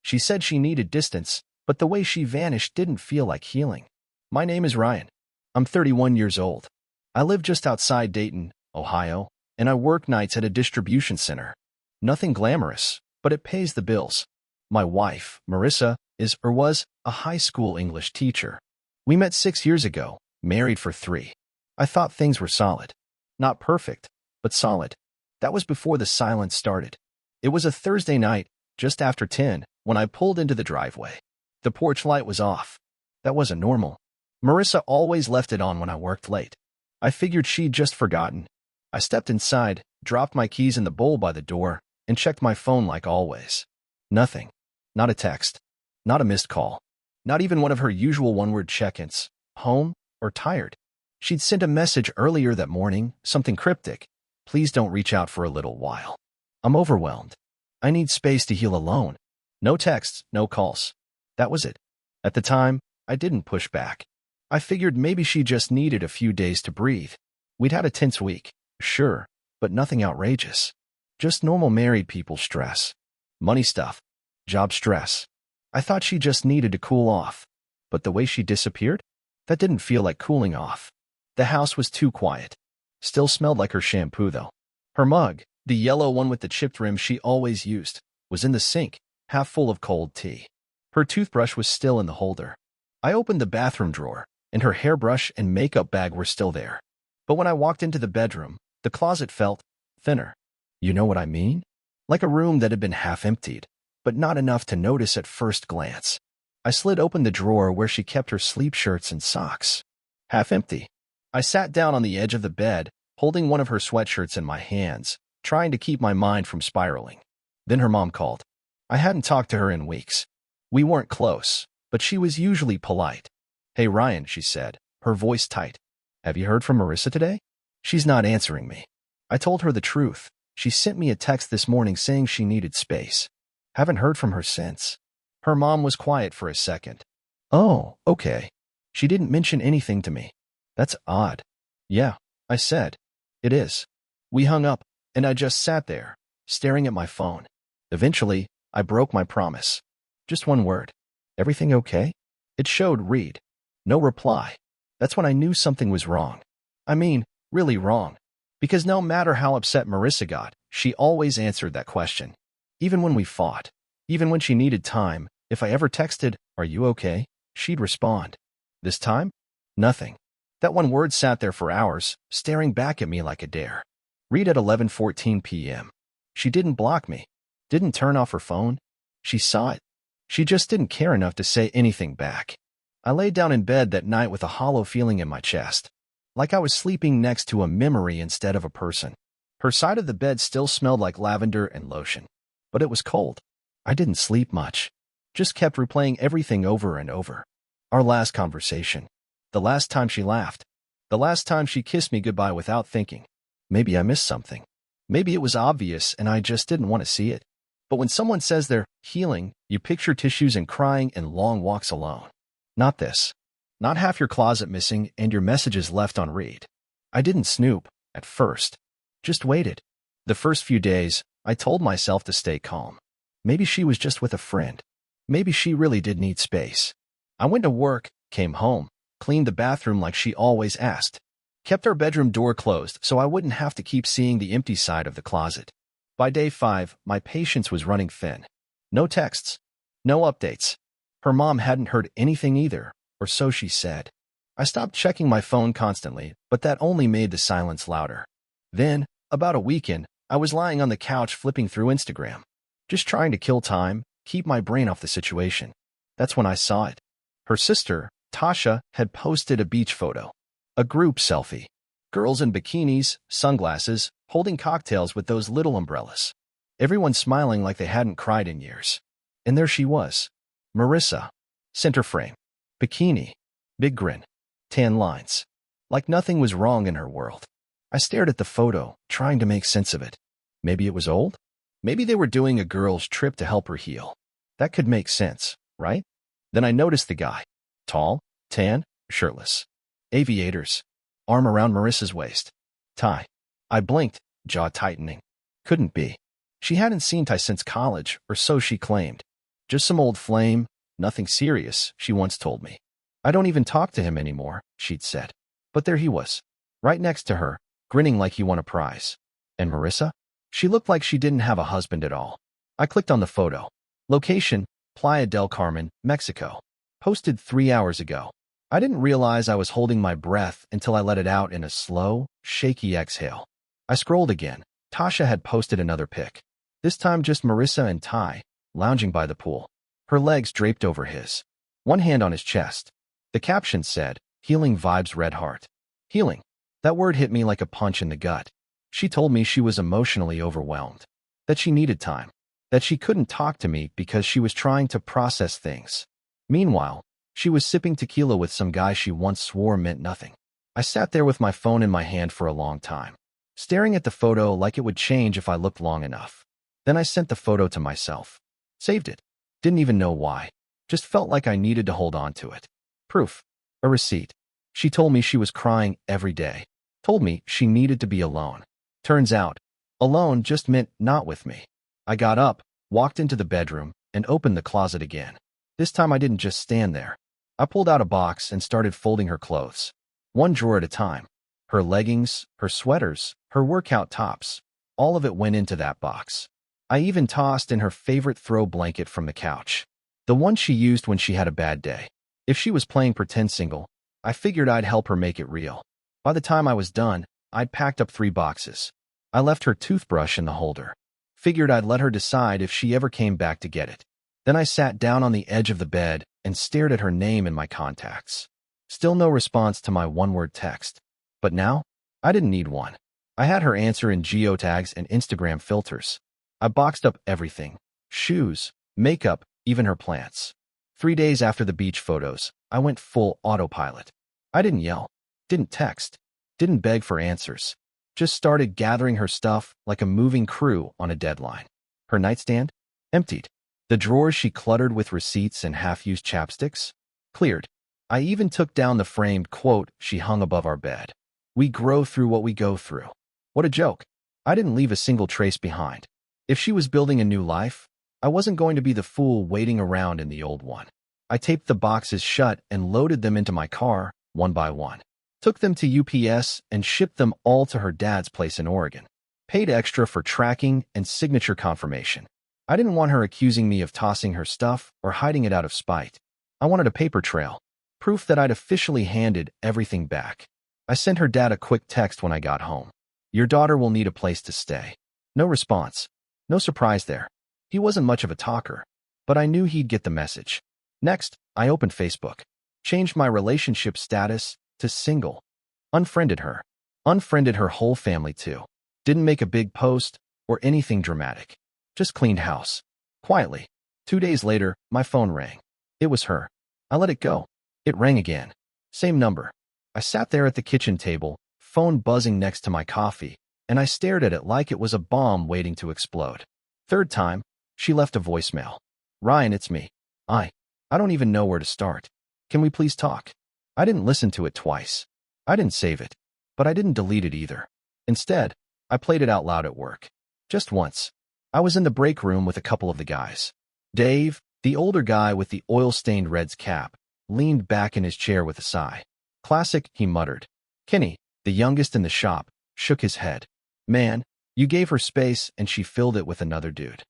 She said she needed distance, but the way she vanished didn't feel like healing. My name is Ryan. I'm 31 years old. I live just outside Dayton, Ohio, and I work nights at a distribution center. Nothing glamorous, but it pays the bills. My wife, Marissa, is or was a high school English teacher. We met 6 years ago, married for 3. I thought things were solid. Not perfect, but solid. That was before the silence started. It was a Thursday night, just after 10, when I pulled into the driveway. The porch light was off. That wasn't normal. Marissa always left it on when I worked late. I figured she'd just forgotten. I stepped inside, dropped my keys in the bowl by the door, and checked my phone like always. Nothing. Not a text. Not a missed call. Not even one of her usual one-word check-ins. Home or tired. She'd sent a message earlier that morning, something cryptic. Please don't reach out for a little while. I'm overwhelmed. I need space to heal alone. No texts, no calls. That was it. At the time, I didn't push back. I figured maybe she just needed a few days to breathe. We'd had a tense week, sure, but nothing outrageous. Just normal married people stress. Money stuff. Job stress. I thought she just needed to cool off. But the way she disappeared? That didn't feel like cooling off. The house was too quiet. Still smelled like her shampoo, though. Her mug, the yellow one with the chipped rim she always used, was in the sink, half full of cold tea. Her toothbrush was still in the holder. I opened the bathroom drawer, and her hairbrush and makeup bag were still there. But when I walked into the bedroom, the closet felt thinner. You know what I mean? Like a room that had been half emptied, but not enough to notice at first glance. I slid open the drawer where she kept her sleep shirts and socks. Half empty. I sat down on the edge of the bed, holding one of her sweatshirts in my hands, trying to keep my mind from spiraling. Then her mom called. I hadn't talked to her in weeks. We weren't close, but she was usually polite. Hey Ryan, she said, her voice tight. Have you heard from Marissa today? She's not answering me. I told her the truth. She sent me a text this morning saying she needed space. Haven't heard from her since. Her mom was quiet for a second. Oh, okay. She didn't mention anything to me. That's odd. Yeah, I said. It is. We hung up, and I just sat there, staring at my phone. Eventually, I broke my promise. Just one word. Everything okay? It showed read. No reply. That's when I knew something was wrong. I mean, really wrong. Because no matter how upset Marissa got, she always answered that question. Even when we fought. Even when she needed time, if I ever texted, "Are you okay?" she'd respond. This time? Nothing. That one word sat there for hours, staring back at me like a dare. Read at 11:14 p.m. She didn't block me. Didn't turn off her phone. She saw it. She just didn't care enough to say anything back. I lay down in bed that night with a hollow feeling in my chest. Like I was sleeping next to a memory instead of a person. Her side of the bed still smelled like lavender and lotion. But it was cold. I didn't sleep much. Just kept replaying everything over and over. Our last conversation. The last time she laughed. The last time she kissed me goodbye without thinking. Maybe I missed something. Maybe it was obvious and I just didn't want to see it. But when someone says they're healing, you picture tissues and crying and long walks alone. Not this. Not half your closet missing and your messages left on read. I didn't snoop, at first. Just waited. The first few days, I told myself to stay calm. Maybe she was just with a friend. Maybe she really did need space. I went to work, came home, cleaned the bathroom like she always asked. Kept our bedroom door closed so I wouldn't have to keep seeing the empty side of the closet. By day 5, my patience was running thin. No texts. No updates. Her mom hadn't heard anything either, or so she said. I stopped checking my phone constantly, but that only made the silence louder. Then, about a weekend, I was lying on the couch flipping through Instagram. Just trying to kill time, keep my brain off the situation. That's when I saw it. Her sister, Tasha, had posted a beach photo. A group selfie. Girls in bikinis, sunglasses, holding cocktails with those little umbrellas. Everyone smiling like they hadn't cried in years. And there she was. Marissa. Center frame. Bikini. Big grin. Tan lines. Like nothing was wrong in her world. I stared at the photo, trying to make sense of it. Maybe it was old? Maybe they were doing a girl's trip to help her heal. That could make sense, right? Then I noticed the guy. Tall, tan, shirtless. Aviators. Arm around Marissa's waist. Ty. I blinked, jaw tightening. Couldn't be. She hadn't seen Ty since college, or so she claimed. Just some old flame, nothing serious, she once told me. I don't even talk to him anymore, she'd said. But there he was, right next to her, grinning like he won a prize. And Marissa? She looked like she didn't have a husband at all. I clicked on the photo. Location, Playa del Carmen, Mexico. Posted 3 hours ago. I didn't realize I was holding my breath until I let it out in a slow, shaky exhale. I scrolled again. Tasha had posted another pic. This time just Marissa and Ty, lounging by the pool. Her legs draped over his. One hand on his chest. The caption said, "Healing vibes, red heart." Healing. That word hit me like a punch in the gut. She told me she was emotionally overwhelmed. That she needed time. That she couldn't talk to me because she was trying to process things. Meanwhile, she was sipping tequila with some guy she once swore meant nothing. I sat there with my phone in my hand for a long time, staring at the photo like it would change if I looked long enough. Then I sent the photo to myself. Saved it. Didn't even know why. Just felt like I needed to hold on to it. Proof. A receipt. She told me she was crying every day. Told me she needed to be alone. Turns out, alone just meant not with me. I got up, walked into the bedroom, and opened the closet again. This time I didn't just stand there. I pulled out a box and started folding her clothes. One drawer at a time. Her leggings, her sweaters, her workout tops. All of it went into that box. I even tossed in her favorite throw blanket from the couch. The one she used when she had a bad day. If she was playing pretend single, I figured I'd help her make it real. By the time I was done, I'd packed up 3 boxes. I left her toothbrush in the holder. Figured I'd let her decide if she ever came back to get it. Then I sat down on the edge of the bed and stared at her name in my contacts. Still no response to my one-word text. But now, I didn't need one. I had her answer in geotags and Instagram filters. I boxed up everything. Shoes, makeup, even her plants. 3 days after the beach photos, I went full autopilot. I didn't yell, didn't text, didn't beg for answers. Just started gathering her stuff like a moving crew on a deadline. Her nightstand? Emptied. The drawers she cluttered with receipts and half-used chapsticks? Cleared. I even took down the framed quote she hung above our bed. "We grow through what we go through." What a joke. I didn't leave a single trace behind. If she was building a new life, I wasn't going to be the fool waiting around in the old one. I taped the boxes shut and loaded them into my car, one by one. Took them to UPS and shipped them all to her dad's place in Oregon. Paid extra for tracking and signature confirmation. I didn't want her accusing me of tossing her stuff or hiding it out of spite. I wanted a paper trail. Proof that I'd officially handed everything back. I sent her dad a quick text when I got home. "Your daughter will need a place to stay." No response. No surprise there. He wasn't much of a talker, but I knew he'd get the message. Next, I opened Facebook. Changed my relationship status to single. Unfriended her. Unfriended her whole family too. Didn't make a big post or anything dramatic. Just cleaned house. Quietly. 2 days later, my phone rang. It was her. I let it go. It rang again. Same number. I sat there at the kitchen table, phone buzzing next to my coffee, and I stared at it like it was a bomb waiting to explode. Third time, she left a voicemail. "Ryan, it's me. I don't even know where to start. Can we please talk?" I didn't listen to it twice. I didn't save it, but I didn't delete it either. Instead, I played it out loud at work. Just once. I was in the break room with a couple of the guys. Dave, the older guy with the oil-stained Reds cap, leaned back in his chair with a sigh. "Classic," he muttered. Kenny, the youngest in the shop, shook his head. "Man, you gave her space and she filled it with another dude."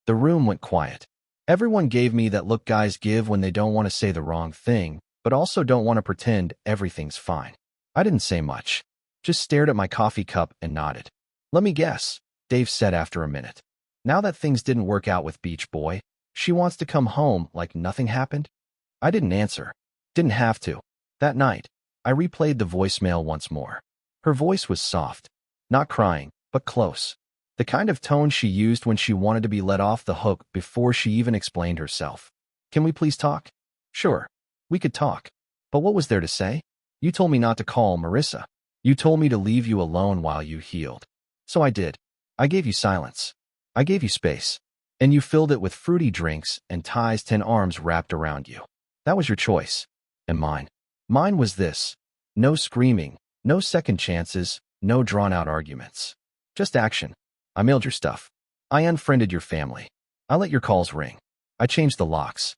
The room went quiet. Everyone gave me that look guys give when they don't want to say the wrong thing, but also don't want to pretend everything's fine. I didn't say much. Just stared at my coffee cup and nodded. "Let me guess," Dave said after a minute. "Now that things didn't work out with Beach Boy, she wants to come home like nothing happened?" I didn't answer. Didn't have to. That night, I replayed the voicemail once more. Her voice was soft. Not crying, but close. The kind of tone she used when she wanted to be let off the hook before she even explained herself. "Can we please talk?" "Sure. We could talk. But what was there to say? You told me not to call Marissa. You told me to leave you alone while you healed. So I did. I gave you silence. I gave you space. And you filled it with fruity drinks and Ty's 10 arms wrapped around you. That was your choice. And mine. Mine was this. No screaming, no second chances, no drawn-out arguments. Just action. I mailed your stuff. I unfriended your family. I let your calls ring. I changed the locks.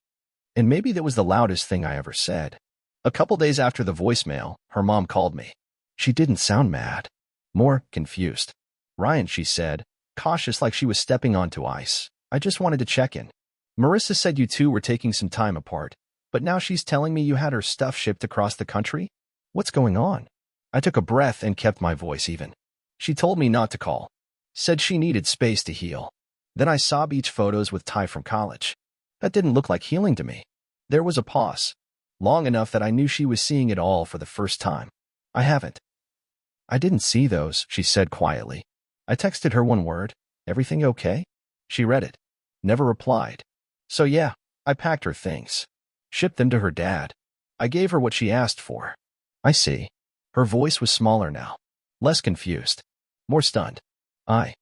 And maybe that was the loudest thing I ever said. A couple days after the voicemail, her mom called me. She didn't sound mad. More confused. Ryan, she said, cautious like she was stepping onto ice. I just wanted to check in. Marissa said you two were taking some time apart, but now she's telling me you had her stuff shipped across the country? What's going on? I took a breath and kept my voice even. She told me not to call. Said she needed space to heal. Then I saw beach photos with Ty from college. That didn't look like healing to me. There was a pause. Long enough that I knew she was seeing it all for the first time. I haven't. I didn't see those, she said quietly. I texted her one word, everything okay? She read it. Never replied. So yeah, I packed her things. Shipped them to her dad. I gave her what she asked for. I see. Her voice was smaller now. Less confused. More stunned. I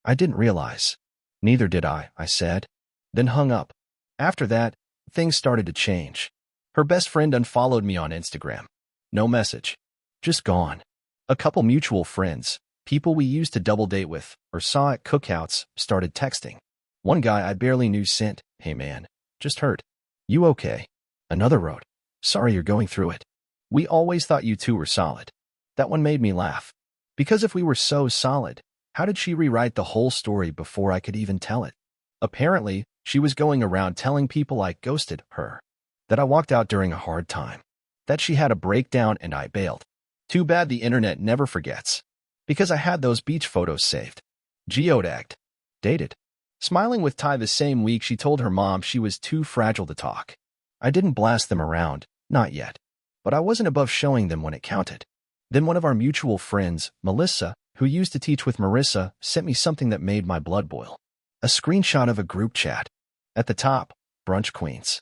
didn't realize. Neither did I said. Then hung up. After that, things started to change. Her best friend unfollowed me on Instagram. No message. Just gone. A couple mutual friends, people we used to double date with or saw at cookouts, started texting. One guy I barely knew sent, "Hey man, just heard. You okay?" Another wrote, "Sorry you're going through it. We always thought you two were solid." That one made me laugh. Because if we were so solid, how did she rewrite the whole story before I could even tell it? Apparently, she was going around telling people I ghosted her, that I walked out during a hard time, that she had a breakdown and I bailed. Too bad the internet never forgets. Because I had those beach photos saved. Geotagged. Dated. Smiling with Ty the same week she told her mom she was too fragile to talk. I didn't blast them around, not yet. But I wasn't above showing them when it counted. Then one of our mutual friends, Melissa, who used to teach with Marissa, sent me something that made my blood boil. A screenshot of a group chat. At the top, Brunch Queens.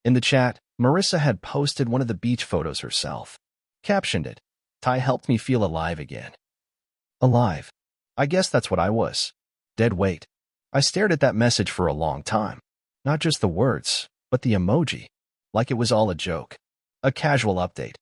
In the chat, Marissa had posted one of the beach photos herself. Captioned it, "Ty helped me feel alive again." Alive. I guess that's what I was. Dead weight. I stared at that message for a long time. Not just the words, but the emoji. Like it was all a joke. A casual update.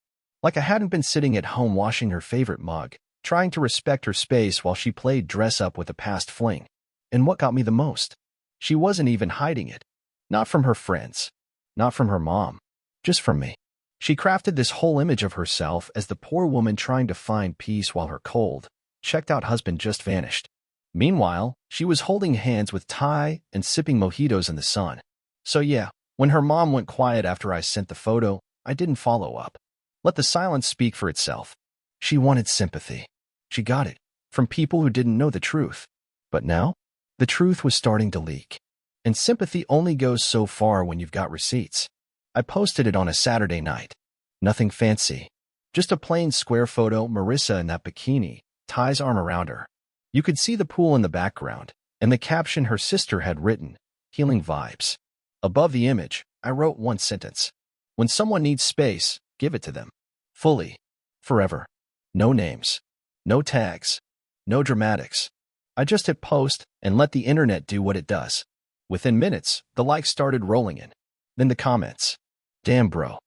Like I hadn't been sitting at home washing her favorite mug, trying to respect her space while she played dress-up with a past fling. And what got me the most? She wasn't even hiding it. Not from her friends. Not from her mom. Just from me. She crafted this whole image of herself as the poor woman trying to find peace while her cold, checked-out husband just vanished. Meanwhile, she was holding hands with Ty and sipping mojitos in the sun. So yeah, when her mom went quiet after I sent the photo, I didn't follow up. Let the silence speak for itself. She wanted sympathy. She got it, from people who didn't know the truth. But now, the truth was starting to leak. And sympathy only goes so far when you've got receipts. I posted it on a Saturday night. Nothing fancy. Just a plain square photo, Marissa in that bikini, Ty's arm around her. You could see the pool in the background, and the caption her sister had written, "Healing vibes." Above the image, I wrote one sentence. When someone needs space, give it to them. Fully. Forever. No names. No tags. No dramatics. I just hit post and let the internet do what it does. Within minutes, the likes started rolling in. Then the comments. "Damn bro."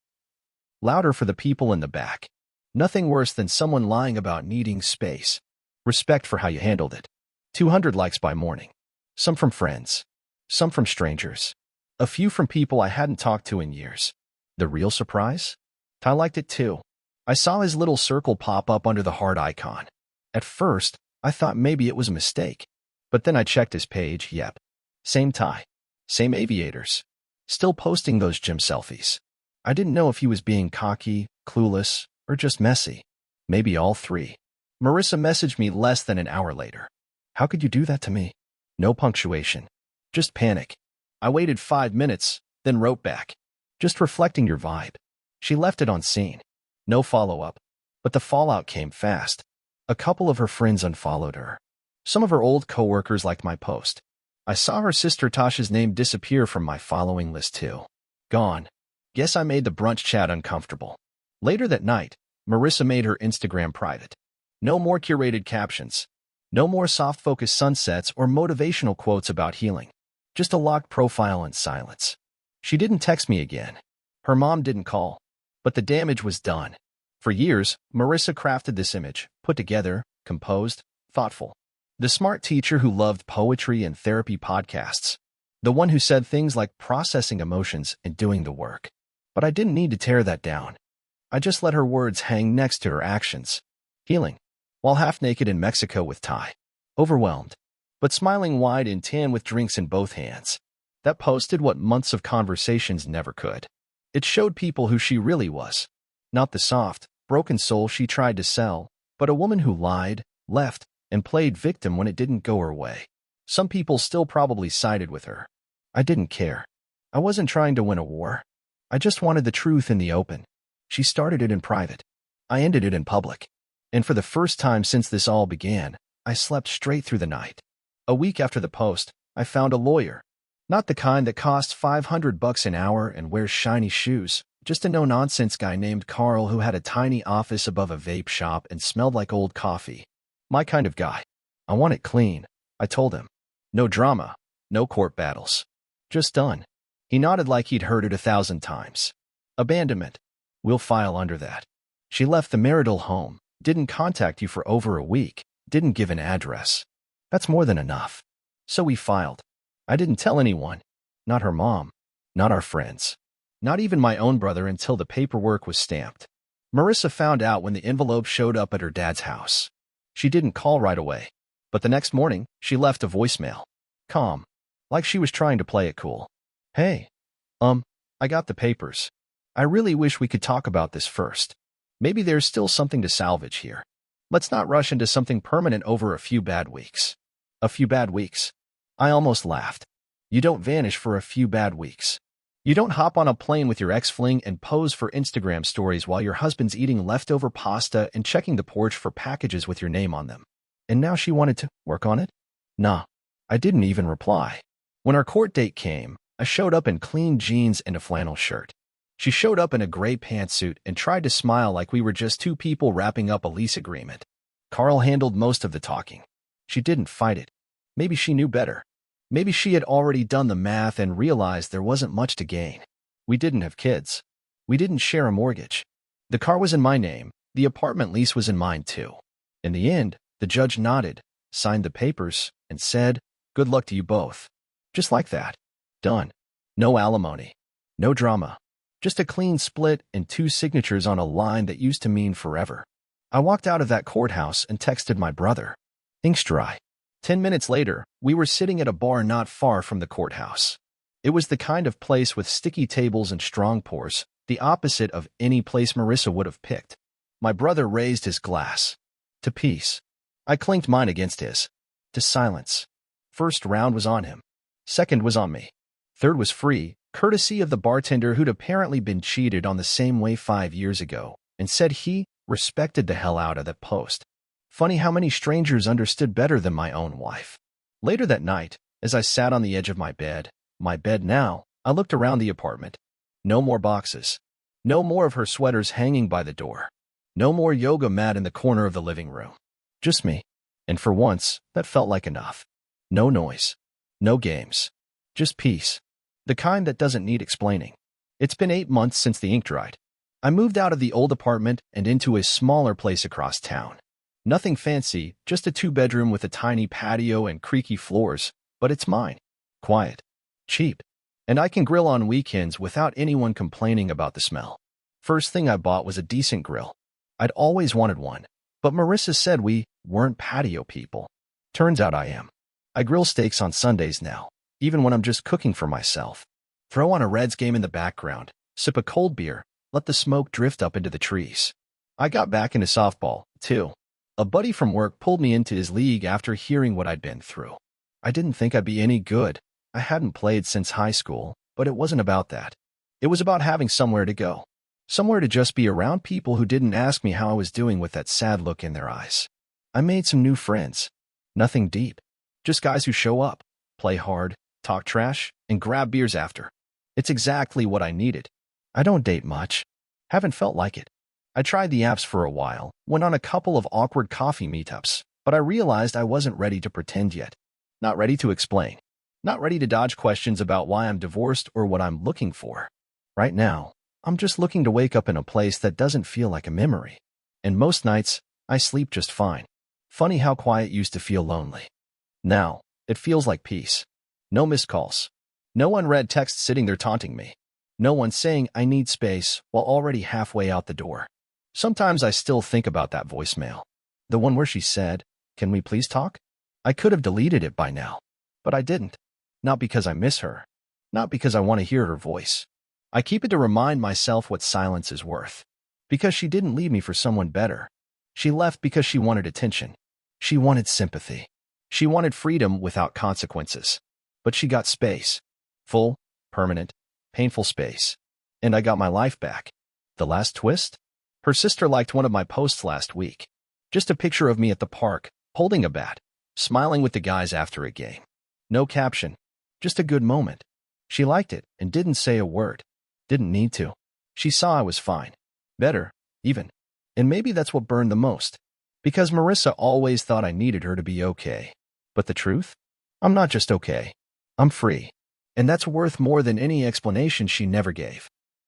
Louder for the people in the back. Nothing worse than someone lying about needing space. Respect for how you handled it. 200 likes by morning. Some from friends. Some from strangers. A few from people I hadn't talked to in years. The real surprise? Ty liked it too. I saw his little circle pop up under the heart icon. At first, I thought maybe it was a mistake. But then I checked his page, yep. Same Ty. Same aviators. Still posting those gym selfies. I didn't know if he was being cocky, clueless, or just messy. Maybe all three. Marissa messaged me less than an hour later. "How could you do that to me?" No punctuation. Just panic. I waited 5 minutes, then wrote back. "Just reflecting your vibe." She left it on scene. No follow-up. But the fallout came fast. A couple of her friends unfollowed her. Some of her old coworkers liked my post. I saw her sister Tasha's name disappear from my following list too. Gone. Guess I made the brunch chat uncomfortable. Later that night, Marissa made her Instagram private. No more curated captions. No more soft-focused sunsets or motivational quotes about healing. Just a locked profile and silence. She didn't text me again. Her mom didn't call. But the damage was done. For years, Marissa crafted this image, put together, composed, thoughtful. The smart teacher who loved poetry and therapy podcasts. The one who said things like processing emotions and doing the work. But I didn't need to tear that down. I just let her words hang next to her actions. Healing. While half naked in Mexico with Ty. Overwhelmed. But smiling wide and tan with drinks in both hands. That post did what months of conversations never could. It showed people who she really was. Not the soft, broken soul she tried to sell, but a woman who lied, left, and played victim when it didn't go her way. Some people still probably sided with her. I didn't care. I wasn't trying to win a war. I just wanted the truth in the open. She started it in private. I ended it in public. And for the first time since this all began, I slept straight through the night. A week after the post, I found a lawyer. Not the kind that costs $500 an hour and wears shiny shoes, just a no-nonsense guy named Carl who had a tiny office above a vape shop and smelled like old coffee. My kind of guy. I want it clean, I told him. No drama, no court battles. Just done. He nodded like he'd heard it 1,000 times. Abandonment. We'll file under that. She left the marital home, didn't contact you for over a week, didn't give an address. That's more than enough. So we filed. I didn't tell anyone. Not her mom. Not our friends. Not even my own brother until the paperwork was stamped. Marissa found out when the envelope showed up at her dad's house. She didn't call right away. But the next morning, she left a voicemail. Calm. Like she was trying to play it cool. Hey. I got the papers. I really wish we could talk about this first. Maybe there's still something to salvage here. Let's not rush into something permanent over a few bad weeks. A few bad weeks. I almost laughed. You don't vanish for a few bad weeks. You don't hop on a plane with your ex-fling and pose for Instagram stories while your husband's eating leftover pasta and checking the porch for packages with your name on them. And now she wanted to work on it? Nah. I didn't even reply. When our court date came, I showed up in clean jeans and a flannel shirt. She showed up in a gray pantsuit and tried to smile like we were just two people wrapping up a lease agreement. Carl handled most of the talking. She didn't fight it. Maybe she knew better. Maybe she had already done the math and realized there wasn't much to gain. We didn't have kids. We didn't share a mortgage. The car was in my name. The apartment lease was in mine too. In the end, the judge nodded, signed the papers, and said, "Good luck to you both." Just like that. Done. No alimony. No drama. Just a clean split and 2 signatures on a line that used to mean forever. I walked out of that courthouse and texted my brother. Ink's dry. 10 minutes later, we were sitting at a bar not far from the courthouse. It was the kind of place with sticky tables and strong pours, the opposite of any place Marissa would have picked. My brother raised his glass. To peace. I clinked mine against his. To silence. First round was on him. Second was on me. Third was free, courtesy of the bartender who'd apparently been cheated on the same way 5 years ago, and said he respected the hell out of that post. Funny how many strangers understood better than my own wife. Later that night, as I sat on the edge of my bed now, I looked around the apartment. No more boxes. No more of her sweaters hanging by the door. No more yoga mat in the corner of the living room. Just me. And for once, that felt like enough. No noise. No games. Just peace. The kind that doesn't need explaining. It's been 8 months since the ink dried. I moved out of the old apartment and into a smaller place across town. Nothing fancy, just a 2-bedroom with a tiny patio and creaky floors, but it's mine. Quiet. Cheap. And I can grill on weekends without anyone complaining about the smell. First thing I bought was a decent grill. I'd always wanted one, but Marissa said we weren't patio people. Turns out I am. I grill steaks on Sundays now, even when I'm just cooking for myself. Throw on a Reds game in the background, sip a cold beer, let the smoke drift up into the trees. I got back into softball, too. A buddy from work pulled me into his league after hearing what I'd been through. I didn't think I'd be any good. I hadn't played since high school, but it wasn't about that. It was about having somewhere to go. Somewhere to just be around people who didn't ask me how I was doing with that sad look in their eyes. I made some new friends. Nothing deep. Just guys who show up, play hard, talk trash, and grab beers after. It's exactly what I needed. I don't date much. Haven't felt like it. I tried the apps for a while, went on a couple of awkward coffee meetups, but I realized I wasn't ready to pretend yet. Not ready to explain. Not ready to dodge questions about why I'm divorced or what I'm looking for. Right now, I'm just looking to wake up in a place that doesn't feel like a memory. And most nights, I sleep just fine. Funny how quiet used to feel lonely. Now, it feels like peace. No missed calls. No unread text sitting there taunting me. No one saying I need space while already halfway out the door. Sometimes I still think about that voicemail. The one where she said, "Can we please talk?" I could have deleted it by now, but I didn't. Not because I miss her. Not because I want to hear her voice. I keep it to remind myself what silence is worth. Because she didn't leave me for someone better. She left because she wanted attention. She wanted sympathy. She wanted freedom without consequences. But she got space. Full, permanent, painful space. And I got my life back. The last twist? Her sister liked one of my posts last week. Just a picture of me at the park, holding a bat, smiling with the guys after a game. No caption. Just a good moment. She liked it and didn't say a word. Didn't need to. She saw I was fine. Better, even. And maybe that's what burned the most. Because Marissa always thought I needed her to be okay. But the truth? I'm not just okay. I'm free. And that's worth more than any explanation she never gave.